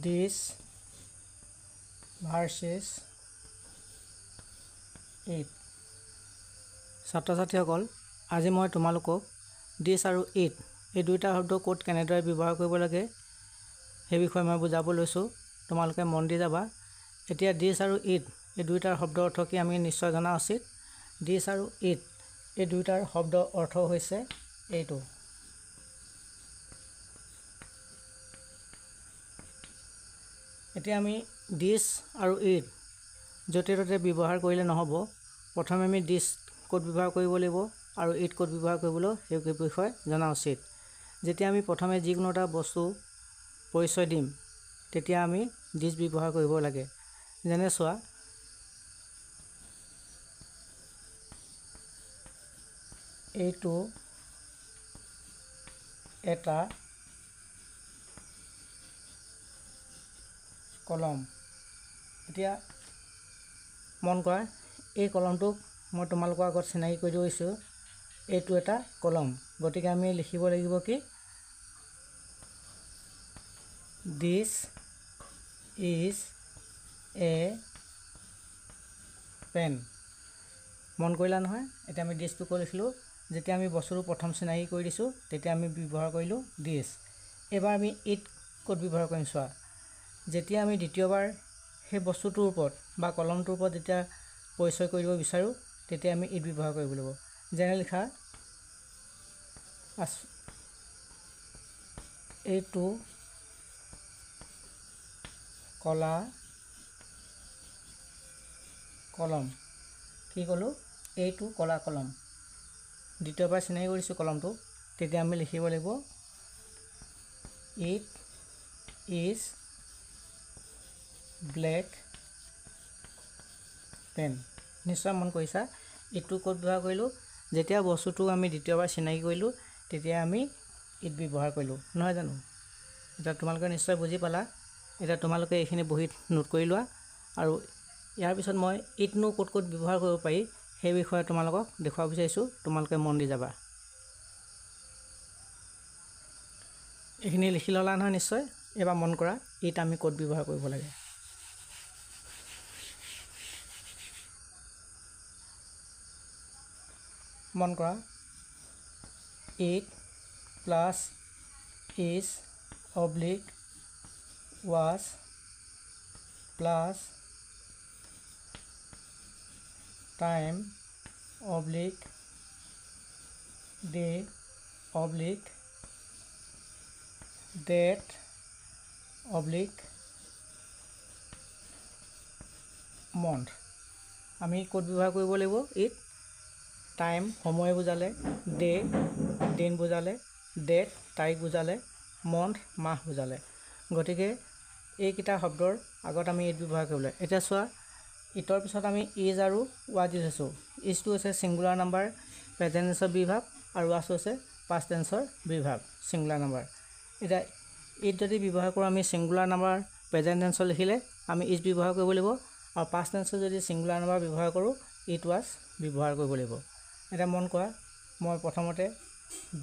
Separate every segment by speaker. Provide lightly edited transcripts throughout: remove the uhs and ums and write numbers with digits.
Speaker 1: this versus it ছাত্ৰ ছাত্ৰীসকল আজি মই তোমালোকক this আৰু it এই দুইটা শব্দ ক'ত কেনেদৰে ব্যৱহাৰ কৰিব লাগে সেই বিষয়ে মই বুজাব লৈছোঁ তোমালোকে মন দি যাবা এতিয়া this আৰু it এই দুইটাৰ শব্দ অৰ্থ কি আমি নিশ্চয় জনা উচিত this আৰু it এই দুইটাৰ শব্দ অৰ্থ হৈছে এইটো এতিয়া আমি this আৰু it য'তে ত'তে ব্যৱহাৰ কৰিলে নহ'ব প্ৰথমে আমি this ক'ত ব্যৱহাৰ কৰিব লাগিব আৰু it ক'ত ব্যৱহাৰ কৰিবলৈ সেই বিষয়ে জনা উচিত যেতিয়া আমি প্ৰথমে যিকোনো এটা বস্তু পৰিচয় দিম তেতিয়া আমি this ব্যৱহাৰ কৰিব লাগে যেনে চোৱা এইটো এটা কলম এতিয়া মন কৰা এই কলমটোক মই তোমালোকৰ আগত চিনাকি কৰি দিছোঁ এইটো এটা কলম গতিকে আমি লিখিব লাগিব কি this is a pen মন কৰিলা নহয় এতিয়া আমি this টো কৈ লিখিলোঁ যেতিয়া আমি বস্তুটো প্ৰথম চিনাকি কৰি দিছোঁ তেতিয়া আমি ব্যৱহাৰ কৰিলোঁ this এবাৰ আমি it ক'ত ব্যৱহাৰ কৰিম চোৱা যেতিয়া আমি দ্বিতীয়বাৰ সেই বস্তুটোৰ ওপৰত বা কলমটোৰ ওপৰত যেতিয়া পৰিচয় কৰিব বিচাৰোঁ তেতিয়া আমি it ব্যৱহাৰ কৰিব লাগিব যেনে লিখা এইটো কলা কলম কি ক'লোঁ এইটো কলা কলম দ্বিতীয়বাৰ চিনাকি কৰিছোঁ কলমটো তেতিয়া আমি লিখিব লাগিব it is black pen নিশ্চয় মন কৰিছা এইটো ক'ত ব্যৱহাৰ কৰিলোঁ যেতিয়া বস্তুটো আমি দ্বিতীয়বাৰ চিনাকি কৰিলোঁ তেতিয়া আমি it ব্যৱহাৰ কৰিলোঁ নহয় জানো এতিয়া তোমালোকে নিশ্চয় বুজি পালা এতিয়া তোমালোকে এইখিনি বহীত নোট কৰি লোৱা আৰু ইয়াৰ পিছত মই it নো ক'ত ক'ত ব্যৱহাৰ কৰিব পাৰি সেই বিষয়ে তোমালোকক দেখুৱাব বিচাৰিছোঁ তোমালোকে মন দি যাবা এইখিনি লিখি ল'লা নহয় নিশ্চয় এবাৰ মন কৰা it আমি ক'ত ব্যৱহাৰ কৰিব লাগে মন কৰা it plus is oblique was plus time oblique day oblique date oblique month আমি ক'ত ব্যৱহাৰ কৰিব লাগিব it টাইম সময় বুজালে ডে দিন বুজালে ডেট তাৰিখ বুজালে মন্থ মাহ বুজালে গতিকে এইকেইটা শব্দৰ আগত আমি it ব্যৱহাৰ কৰিব লাগে এতিয়া চোৱা ইটৰ পিছত আমি is আৰু was ইউজ হৈছোঁ isটো হৈছে সিঙ্গুলাৰ নাম্বাৰ প্ৰেজেন্ট টেন্সৰ বিভাগ আৰু was হৈছে পাষ্ট টেন্সৰ বিভাগ সিঙ্গুলাৰ নাম্বাৰ এতিয়া it যদি ব্যৱহাৰ কৰোঁ আমি সিঙ্গুলাৰ নাম্বাৰ প্ৰেজেন্ট টেন্সৰ লিখিলে আমি is ব্যৱহাৰ কৰিব লাগিব আৰু পাষ্ট টেন্সৰ যদি সিঙ্গুলাৰ নাম্বাৰ ব্যৱহাৰ কৰোঁ it was ব্যৱহাৰ কৰিব লাগিব এটা মন কৰা মই প্ৰথমতে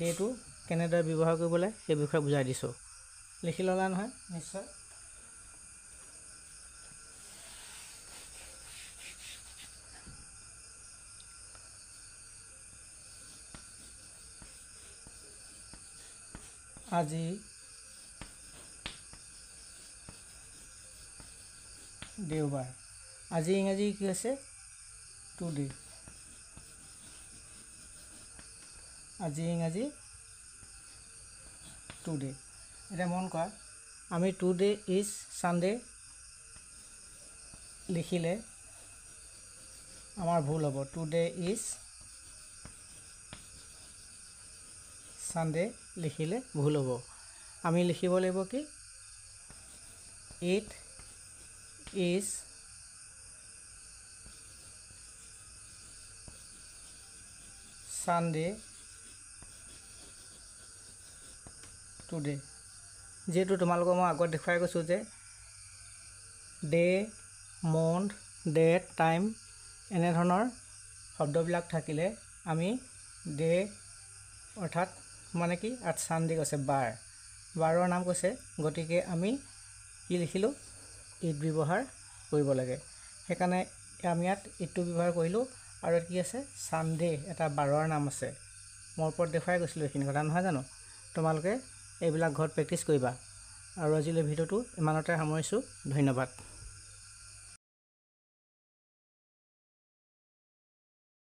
Speaker 1: ডেটো কেনেদৰে ব্যৱহাৰ কৰিব লাগে সেই বিষয়ে বুজাই দিছোঁ লিখি ল'লা নহয় নিশ্চয় আজি দেওবাৰ আজি ইংৰাজী কি আছে টুডে আজি ইংৰাজী টুডে এটা মন কৰা আমি টুডে ইজ সানডে লিখিলে আমাৰ ভুল হ'ব টুডে ইজ সানডে লিখিলে ভুল হ'ব আমি লিখিব লাগিব কি it is Sunday today যেহেতু তোমালোকক মই আগত দেখাই গৈছোঁ যে ডে মন্থ ডেট টাইম এনে ধৰণৰ শব্দবিলাক থাকিলে আমি ডে অৰ্থাৎ মানে কি আট সানডে কৈছে বাৰৰ নাম কৈছে গতিকে আমি কি লিখিলোঁ ইট ব্যৱহাৰ কৰিব লাগে। সেইকাৰণে আমি ইয়াত ইটটো ব্যৱহাৰ কৰিলোঁ। আৰু ইয়াত কি আছে ছানডে এটা বাৰৰ নাম আছে। মই ওপৰত দেখুৱাই গৈছিলোঁ এইখিনি কথা নহয় জানো। তোমালোকে এইবিলাক ঘৰত প্ৰেক্টিছ কৰিবা। আৰু আজিলৈ ভিডিঅ'টো ইমানতে সামৰিছোঁ। ধন্যবাদ।